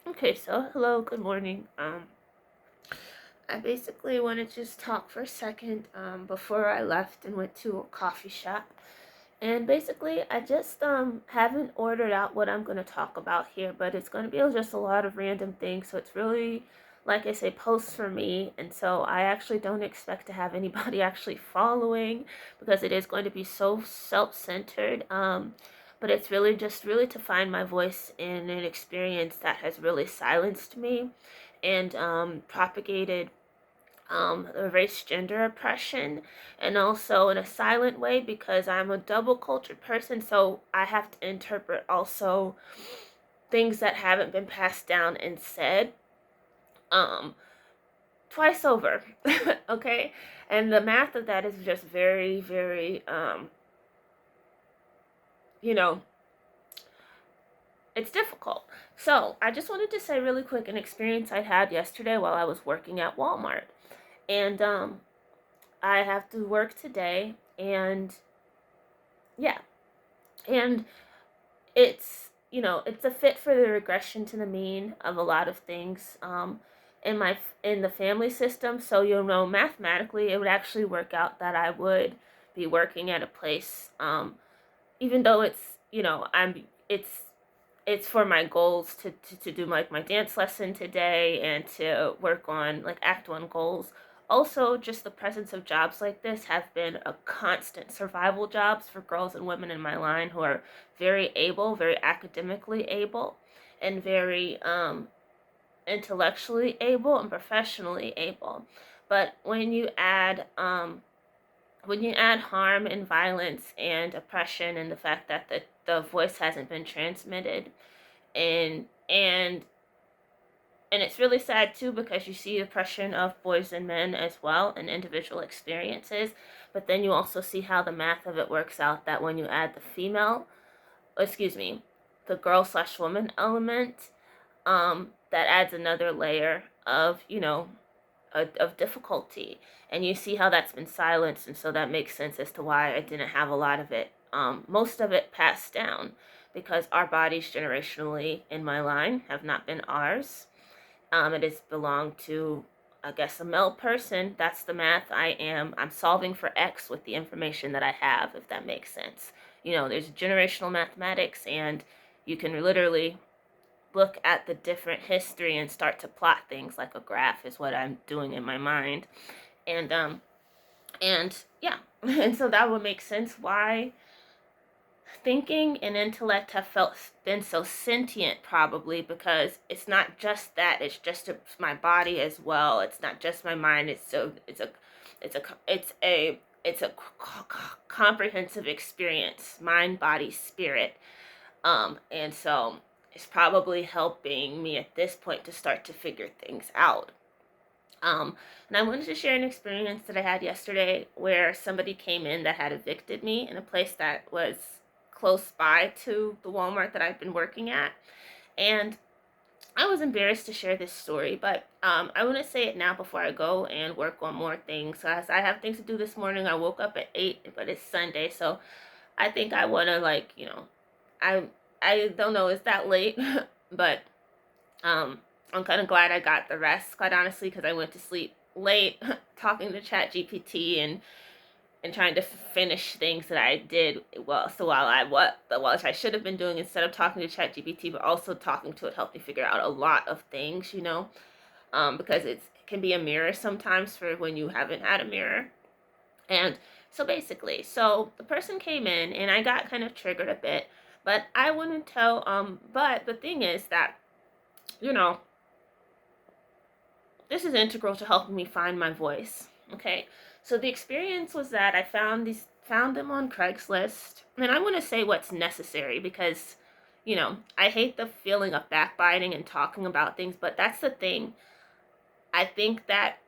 Okay, so hello, good morning. I basically want to just talk for a second before I left and went to a coffee shop. And basically, I just haven't ordered out what I'm going to talk about here, but it's going to be just a lot of random things. So it's really, like I say, posts for me. And so I actually don't expect to have anybody actually following because it is going to be so self-centered. But it's really just really to find my voice in an experience that has really silenced me and propagated race gender oppression, and also in a silent way because I'm a double cultured person, so I have to interpret also things that haven't been passed down and said um twice over. Okay, and the math of that is just very very you know it's difficult. So I just wanted to say really quick an experience I had yesterday while I was working at Walmart. And I have to work today, and yeah, and it's a fit for the regression to the mean of a lot of things in the family system. So mathematically it would actually work out that I would be working at a place, even though it's for my goals to do like my dance lesson today and to work on like act one goals. Also, just the presence of jobs like this have been a constant survival jobs for girls and women in my line who are very able, very academically able, and very intellectually able and professionally able. But when you add harm and violence and oppression and the fact that the voice hasn't been transmitted, and and and it's really sad too because you see oppression of boys and men as well in individual experiences, but then you also see how the math of it works out that when you add the female, excuse me, the girl slash woman element, that adds another layer of of difficulty, and you see how that's been silenced, and so that makes sense as to why I didn't have a lot of it, most of it passed down, because our bodies generationally in my line have not been ours. It has belonged to, I guess, a male person. That's the math I'm solving for X with the information that I have, if that makes sense. There's generational mathematics, and you can literally look at the different history and start to plot things like a graph is what I'm doing in my mind. And yeah, and so that would make sense why thinking and intellect have been so sentient, probably because it's not just that, my body as well. It's not just my mind. It's a comprehensive experience, mind, body, spirit. And so it's probably helping me at this point to start to figure things out. And I wanted to share an experience that I had yesterday where somebody came in that had evicted me in a place that was close by to the Walmart that I've been working at. And I was embarrassed to share this story, but I want to say it now before I go and work on more things. So as I have things to do this morning, I woke up at 8, but it's Sunday, so I think I want to I I don't know, it's that late, but I'm kind of glad I got the rest, quite honestly, because I went to sleep late talking to ChatGPT and trying to finish things that I did well. So while I should have been doing instead of talking to ChatGPT, but also talking to it helped me figure out a lot of things, because it can be a mirror sometimes for when you haven't had a mirror. And so basically, so the person came in and I got kind of triggered a bit, but I wouldn't tell. But the thing is that you know this is integral to helping me find my voice. Okay, so the experience was that I found them on Craigslist, and I want to say what's necessary because, I hate the feeling of backbiting and talking about things, but that's the thing. I think that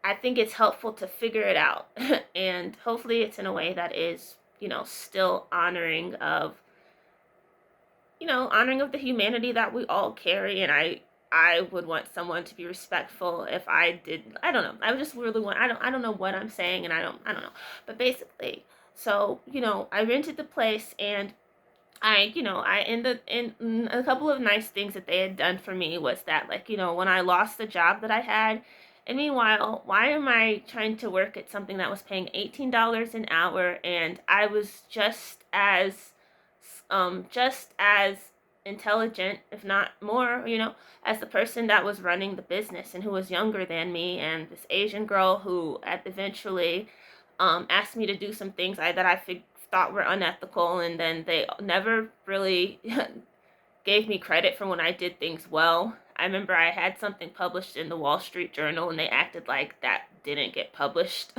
I think it's helpful to figure it out, and hopefully it's in a way that is, still honoring of the humanity that we all carry. And I would want someone to be respectful if I did. I don't know. I just really want. I don't know what I'm saying, and I don't know. But basically, so I rented the place, and I in a couple of nice things that they had done for me was that, like, when I lost the job that I had, and meanwhile, why am I trying to work at something that was paying $18 an hour, and I was just as intelligent, if not more, as the person that was running the business and who was younger than me, and this Asian girl who eventually asked me to do some things that I thought were unethical, and then they never really gave me credit for when I did things well. I remember I had something published in the Wall Street Journal, and they acted like that didn't get published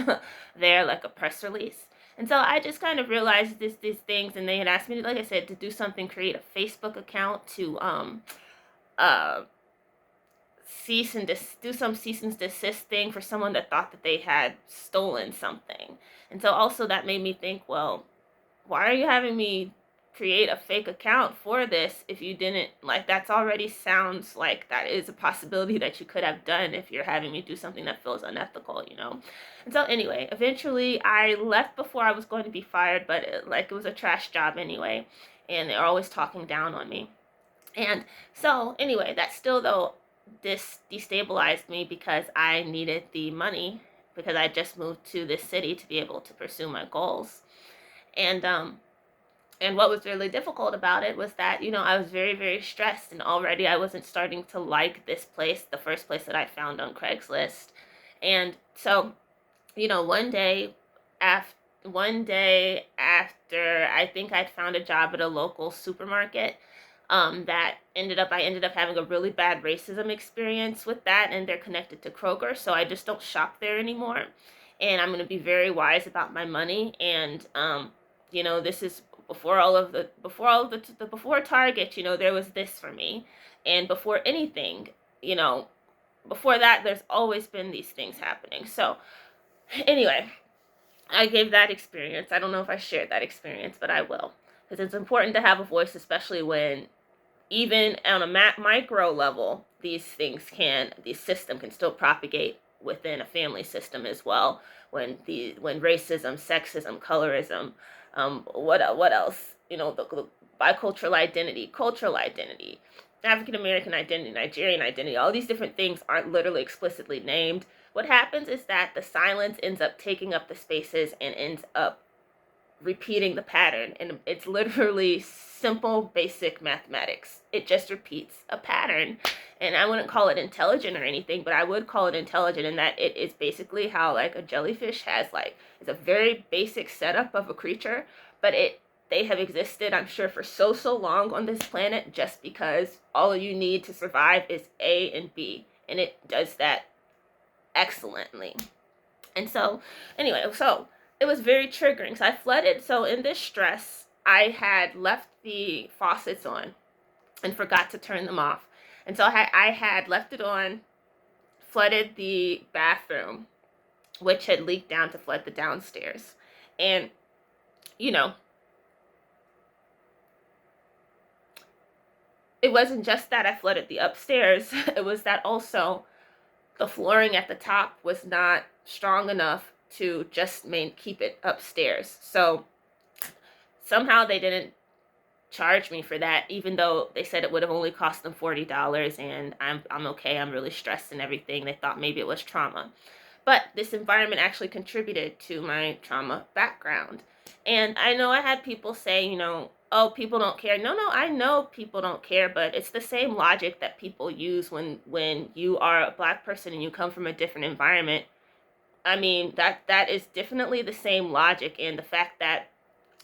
there, like a press release. And so I just kind of realized these things, and they had asked me, like I said, to do something, create a Facebook account to uh do some cease and desist thing for someone that thought that they had stolen something. And so also that made me think, well, why are you having me create a fake account for this if you didn't, like, that's already sounds like that is a possibility that you could have done if you're having me do something that feels unethical. And so anyway, eventually I left before I was going to be fired, but it was a trash job anyway, and they're always talking down on me. And so anyway, that still though this destabilized me because I needed the money, because I just moved to this city to be able to pursue my goals. And what was really difficult about it was that, I was very, very stressed, and already I wasn't starting to like this place, the first place that I found on Craigslist. And so, after one day after I think I'd found a job at a local supermarket, that I ended up having a really bad racism experience with that, and they're connected to Kroger, so I just don't shop there anymore. And I'm going to be very wise about my money. And this is before Target. There was this for me, and before anything, you know before that, there's always been these things happening. So anyway, I gave that experience. I don't know if I shared that experience, but I will, because it's important to have a voice, especially when, even on a micro level, these system can still propagate within a family system as well. When racism, sexism, colorism, what else? The bicultural identity, cultural identity, African American identity, Nigerian identity, all these different things aren't literally explicitly named. What happens is that the silence ends up taking up the spaces and ends up repeating the pattern, and it's literally simple basic mathematics. It just repeats a pattern. And I wouldn't call it intelligent or anything, but I would call it intelligent in that it is basically how, like, a jellyfish has, like, it's a very basic setup of a creature, but they have existed, I'm sure, for so long on this planet, just because all you need to survive is A and B, and it does that excellently. And so anyway, it was very triggering. So I flooded. So in this stress, I had left the faucets on and forgot to turn them off. And so I had left it on, flooded the bathroom, which had leaked down to flood the downstairs. And, it wasn't just that I flooded the upstairs. It was that also the flooring at the top was not strong enough to just keep it upstairs. So somehow they didn't charge me for that, even though they said it would have only cost them $40, and I'm okay. I'm really stressed and everything. They thought maybe it was trauma. But this environment actually contributed to my trauma background. And I know I had people say, oh, people don't care. No, I know people don't care, but it's the same logic that people use when you are a Black person and you come from a different environment. I mean, that is definitely the same logic, and the fact that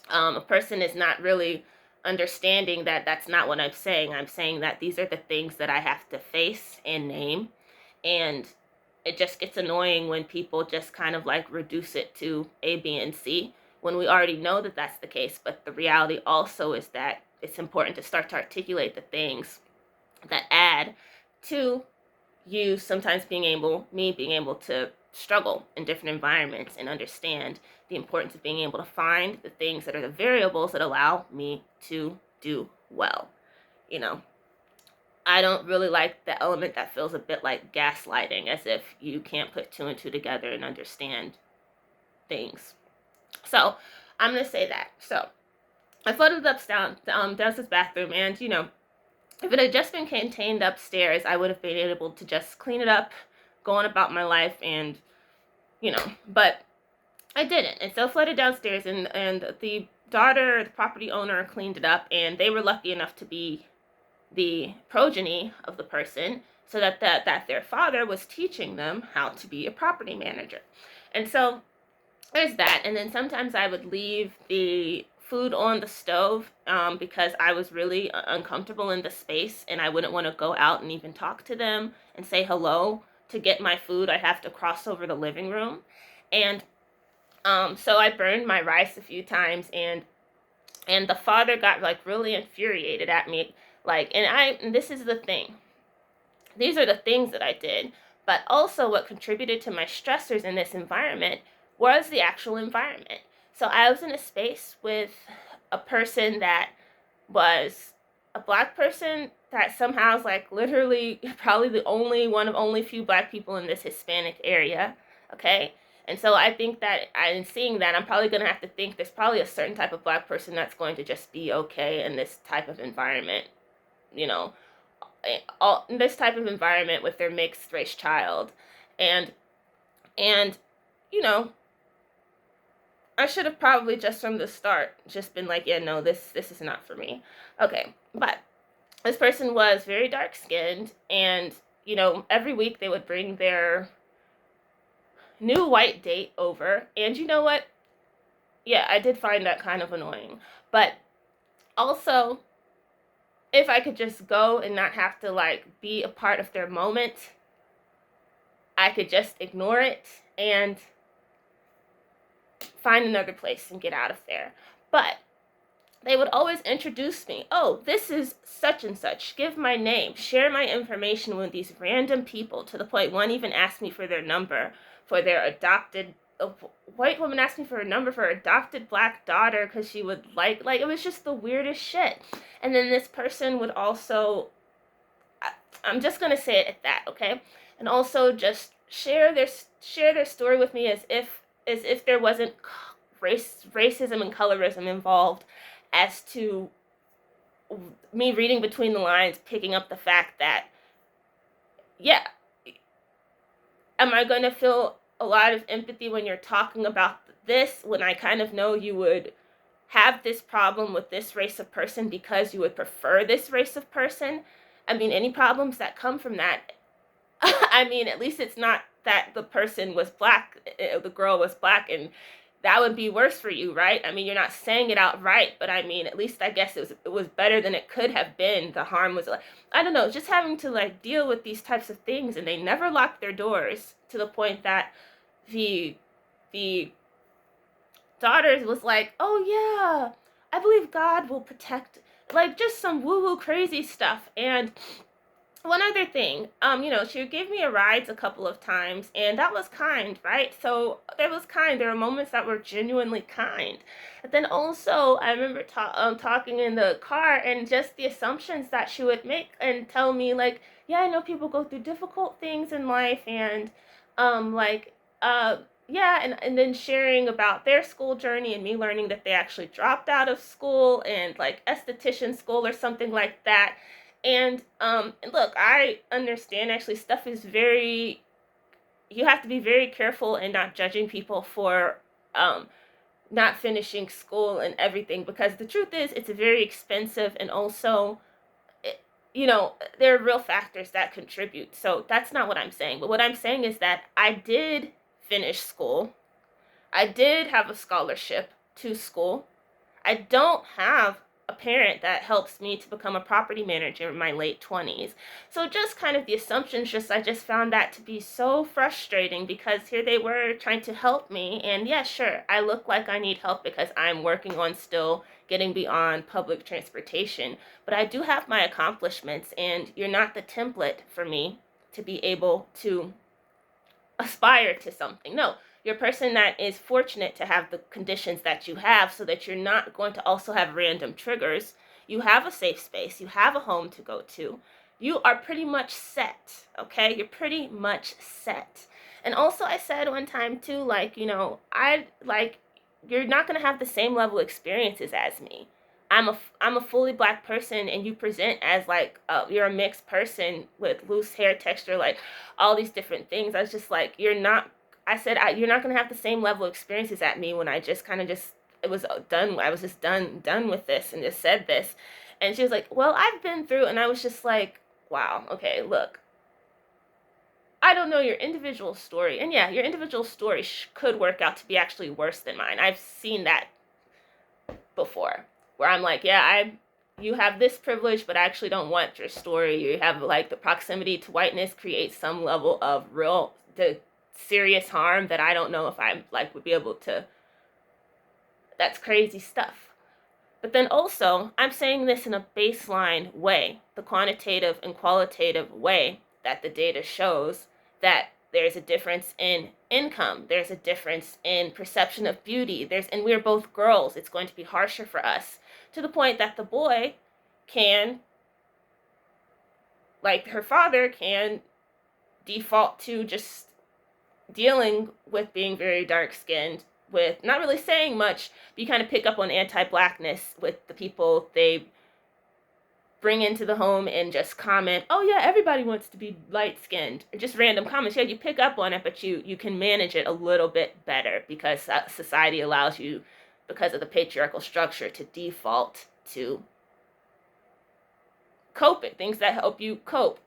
a person is not really understanding that that's not what I'm saying. I'm saying that these are the things that I have to face and name, and it just gets annoying when people just kind of like reduce it to A, B, and C, when we already know that that's the case. But the reality also is that it's important to start to articulate the things that add to you sometimes being able to struggle in different environments and understand the importance of being able to find the things that are the variables that allow me to do well. I don't really like the element that feels a bit like gaslighting, as if you can't put two and two together and understand things. So I'm going to say that. So I floated downstairs bathroom, and if it had just been contained upstairs, I would have been able to just clean it up, go on about my life, and but I didn't. And so I floated downstairs, and the daughter, the property owner, cleaned it up, and they were lucky enough to be the progeny of the person, so that their father was teaching them how to be a property manager. And so there's that. And then sometimes I would leave the food on the stove because I was really uncomfortable in the space, and I wouldn't want to go out and even talk to them and say hello. To get my food, I have to cross over the living room. And so I burned my rice a few times, and the father got like really infuriated at me, like, and this is the thing, these are the things that I did, but also what contributed to my stressors in this environment was the actual environment. So I was in a space with a person that was a black person that somehow is like literally probably the only one of only few black people in this Hispanic area, okay? And so I think that in seeing that, I'm probably going to have to think there's probably a certain type of black person that's going to just be okay in this type of environment, you know, all in this type of environment with their mixed race child. And you know, I should have probably just from the start just been like, yeah, no, this is not for me. Okay, but this person was very dark skinned, and every week they would bring their new white date over, and you know what? Yeah, I did find that kind of annoying. But also, if I could just go and not have to like be a part of their moment, I could just ignore it and find another place and get out of there. But they would always introduce me. Oh, this is such and such. Give my name. Share my information with these random people, to the point one even asked me for their number for their adopted. A white woman asked me for a number for her adopted black daughter because she would like it was just the weirdest shit. And then this person would also, I'm just gonna say it at that, okay? And also just share their story with me as if there wasn't racism and colorism involved, as to me reading between the lines, picking up the fact that, yeah, am I going to feel a lot of empathy when you're talking about this, when I kind of know you would have this problem with this race of person because you would prefer this race of person? I mean, any problems that come from that, I mean, at least it's not that the person was black, the girl was black, and that would be worse for you, right? I mean, you're not saying it outright, but I mean, at least I guess it was better than it could have been. The harm was, like, I don't know, just having to like deal with these types of things, and they never locked their doors, to the point that the daughters was like, oh yeah, I believe God will protect, like just some woo-woo crazy stuff. And one other thing, she gave me a ride a couple of times, and that was kind, right? So that was kind. There were moments that were genuinely kind. But then also, I remember talking in the car, and just the assumptions that she would make and tell me, like, yeah, I know people go through difficult things in life, and like, yeah, and then sharing about their school journey, and me learning that they actually dropped out of school and like esthetician school or something like that. And look, I understand actually stuff is very, you have to be very careful in not judging people for not finishing school and everything, because the truth is it's very expensive, and also, there are real factors that contribute. So that's not what I'm saying. But what I'm saying is that I did finish school. I did have a scholarship to school. I don't have a parent that helps me to become a property manager in my late 20s. So just kind of the assumptions, I just found that to be so frustrating, because here they were trying to help me, and yeah, sure, I look like I need help because I'm working on still getting beyond public transportation, but I do have my accomplishments, and you're not the template for me to be able to aspire to something. No, you're a person that is fortunate to have the conditions that you have, so that you're not going to also have random triggers. You have a safe space. You have a home to go to. You are pretty much set, okay? You're pretty much set. And also, I said one time too, like, you're not going to have the same level of experiences as me. I'm a fully black person, and you present as like you're a mixed person with loose hair texture, like all these different things. I was just like, you're not. I said you're not gonna have the same level of experiences at me when I just kind of just it was done. I was just done with this and just said this, and she was like, well, I've been through, and I was just like, wow, okay, look. I don't know your individual story, and yeah, your individual story could work out to be actually worse than mine. I've seen that before, where I'm like, yeah, you have this privilege, but I actually don't want your story. You have like the proximity to whiteness creates some level of the serious harm that I don't know if I like would be able to. That's crazy stuff. But then also, I'm saying this in a baseline way, the quantitative and qualitative way that the data shows that there's a difference in income, there's a difference in perception of beauty, and we're both girls, it's going to be harsher for us, to the point that the boy can, like her father, can default to just dealing with being very dark-skinned, with not really saying much, but you kind of pick up on anti-blackness with the people they bring into the home and just comment, oh yeah, everybody wants to be light-skinned, or just random comments. Yeah, you pick up on it, but you can manage it a little bit better because society allows you, because of the patriarchal structure, to default to coping, things that help you cope.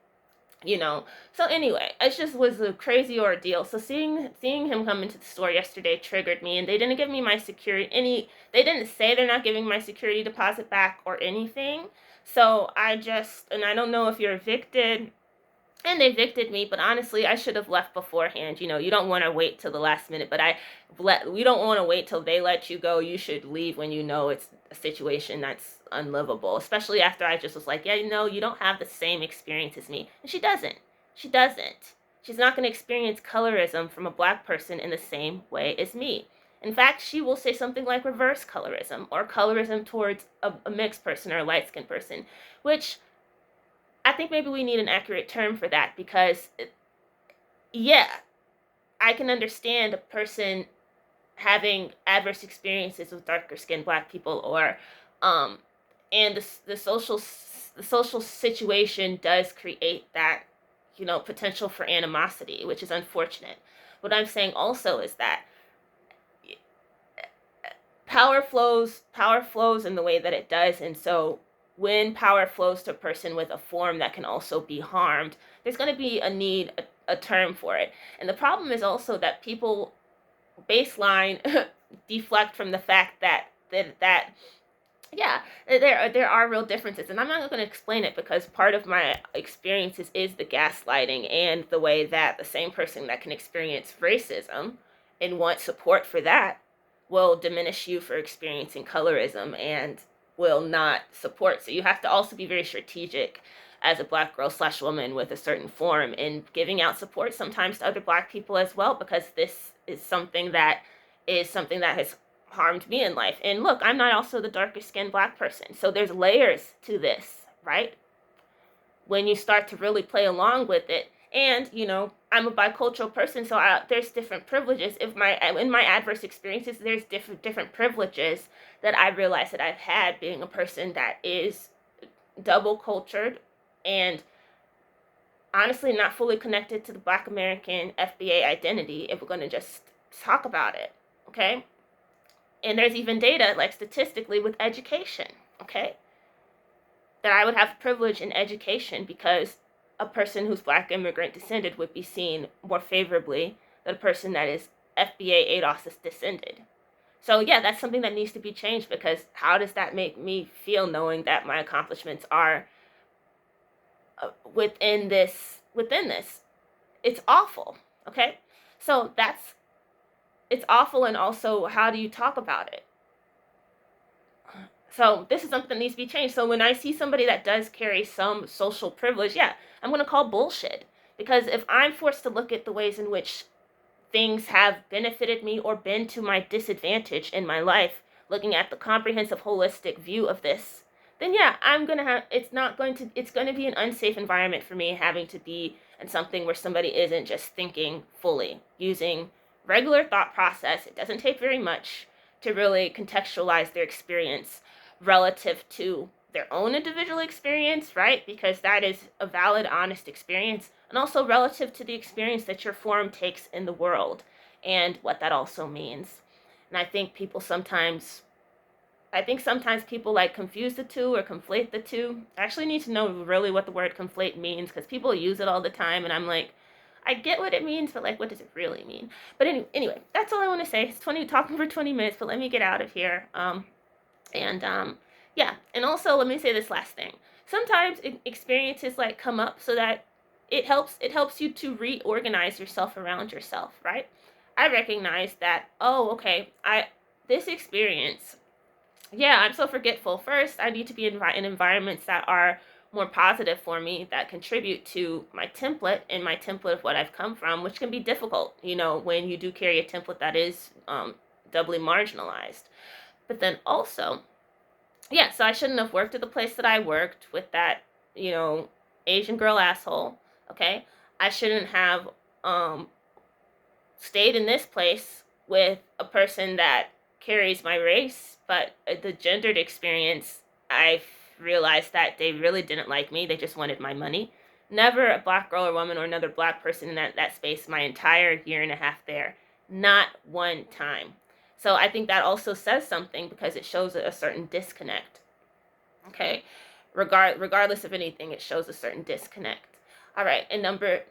So anyway, it just was a crazy ordeal. So seeing him come into the store yesterday triggered me, and they didn't give me my security they didn't say they're not giving my security deposit back or anything. So I don't know if you're evicted, and they evicted me, but honestly, I should have left beforehand. You don't want to wait till the last minute, but we don't want to wait till they let you go. You should leave when you know it's a situation that's unlivable, especially after I just was like, yeah, you don't have the same experience as me. And she doesn't. She's not going to experience colorism from a black person in the same way as me. In fact, she will say something like reverse colorism, or colorism towards a mixed person or a light-skinned person, which I think maybe we need an accurate term for that, because, yeah, I can understand a person having adverse experiences with darker skinned black people, or and the social situation does create that potential for animosity, which is unfortunate. What I'm saying also is that power flows in the way that it does, and so when power flows to a person with a form that can also be harmed, there's going to be a term for it. And the problem is also that people baseline deflect from the fact that yeah, there are real differences, and I'm not going to explain it because part of my experiences is the gaslighting and the way that the same person that can experience racism and want support for that will diminish you for experiencing colorism and will not support. So you have to also be very strategic as a black girl / woman with a certain form in giving out support sometimes to other black people as well, because this is something that has harmed me in life. And look, I'm not also the darkest skinned black person, so there's layers to this, right? When you start to really play along with it. And I'm a bicultural person, so there's different privileges. In my adverse experiences, there's different privileges that I realize that I've had being a person that is double cultured and honestly not fully connected to the Black American FBA identity, if we're going to just talk about it, okay? And there's even data, like statistically, with education, okay? That I would have privilege in education because a person who's Black immigrant descended would be seen more favorably than a person that is FBA ADOS descended. So yeah, that's something that needs to be changed, because how does that make me feel knowing that my accomplishments are within this? It's awful, okay? So it's awful, and also how do you talk about it? So this is something that needs to be changed. So when I see somebody that does carry some social privilege, yeah, I'm going to call bullshit. Because if I'm forced to look at the ways in which things have benefited me or been to my disadvantage in my life, looking at the comprehensive, holistic view of this, then yeah, it's going to be an unsafe environment for me, having to be in something where somebody isn't just thinking fully, using regular thought process. It doesn't take very much to really contextualize their experience. relative to their own individual experience, right? Because that is a valid, honest experience, and also relative to the experience that your form takes in the world and what that also means. And I think sometimes people like confuse the two or conflate the two. I actually need to know really what the word conflate means, because people use it all the time, and I'm like, I get what it means, but like, what does it really mean? But anyway, that's all I want to say. It's talking for 20 minutes, but let me get out of here. And yeah, and also let me say this last thing. Sometimes experiences like come up so that it helps you to reorganize yourself around yourself, right? I recognize that, oh, okay, I this experience, yeah, I'm so forgetful. First, I need to be in environments that are more positive for me, that contribute to my template and my template of what I've come from, which can be difficult, when you do carry a template that is doubly marginalized. But then also, yeah, so I shouldn't have worked at the place that I worked with that, Asian girl asshole. Okay, I shouldn't have um, stayed in this place with a person that carries my race, but the gendered experience, I realized that they really didn't like me. They just wanted my money. Never a black girl or woman or another black person in that space my entire year and a half there. Not one time. So I think that also says something, because it shows a certain disconnect. Okay, regardless of anything, it shows a certain disconnect. All right, and number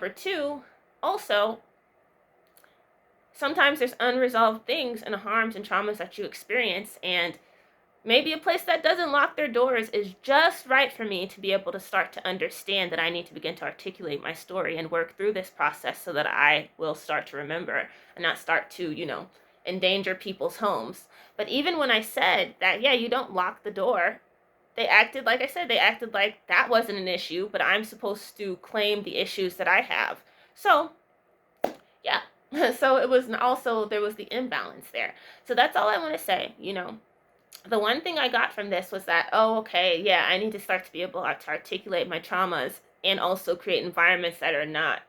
two, also, sometimes there's unresolved things and harms and traumas that you experience, and maybe a place that doesn't lock their doors is just right for me to be able to start to understand that I need to begin to articulate my story and work through this process so that I will start to remember and not start to, endanger people's homes. But even when I said that, yeah, you don't lock the door, they acted like I said, they acted like that wasn't an issue, but I'm supposed to claim the issues that I have. So, yeah. So it was also, there was the imbalance there. So that's all I want to say. The one thing I got from this was that, oh, okay, yeah, I need to start to be able to articulate my traumas and also create environments that are not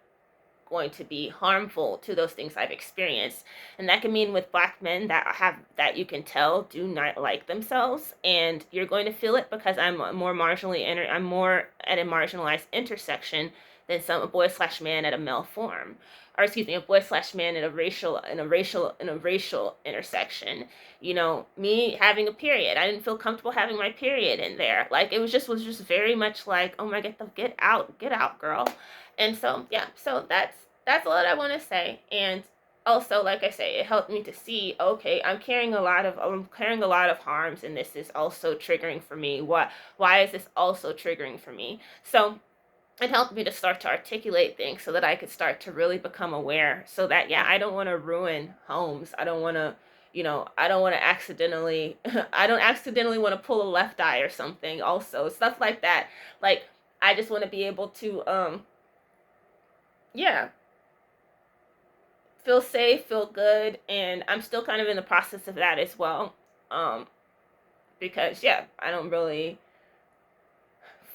going to be harmful to those things I've experienced. And that can mean with black men that you can tell do not like themselves, and you're going to feel it because I'm more at a marginalized intersection than a boy/man at a male form, or excuse me, a boy/man at a racial intersection. Me having a period, I didn't feel comfortable having my period in there. Like, it was just very much like, oh my god, get out, girl. And so, yeah, so that's all that I want to say. And also, like I say, it helped me to see, okay, I'm carrying a lot of harms, and this is also triggering for me. Why is this also triggering for me? So it helped me to start to articulate things so that I could start to really become aware, so that, yeah, I don't want to ruin homes. I don't want to, I don't want to accidentally, I don't accidentally want to pull a left eye or something, also, stuff like that. Like, I just want to be able to, yeah, feel safe, feel good, and I'm still kind of in the process of that as well. Because, yeah, I don't really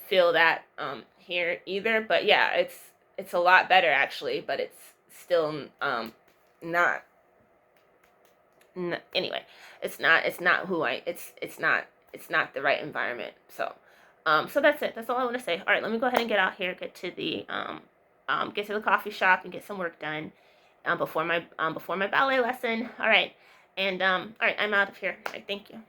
feel that here either, but yeah, it's a lot better actually, but it's still not anyway, it's not who I it's not the right environment. So that's it. That's all I want to say. All right, let me go ahead and get out here, get to the coffee shop and get some work done before my ballet lesson. All right. And all right, I'm out of here. All right, thank you.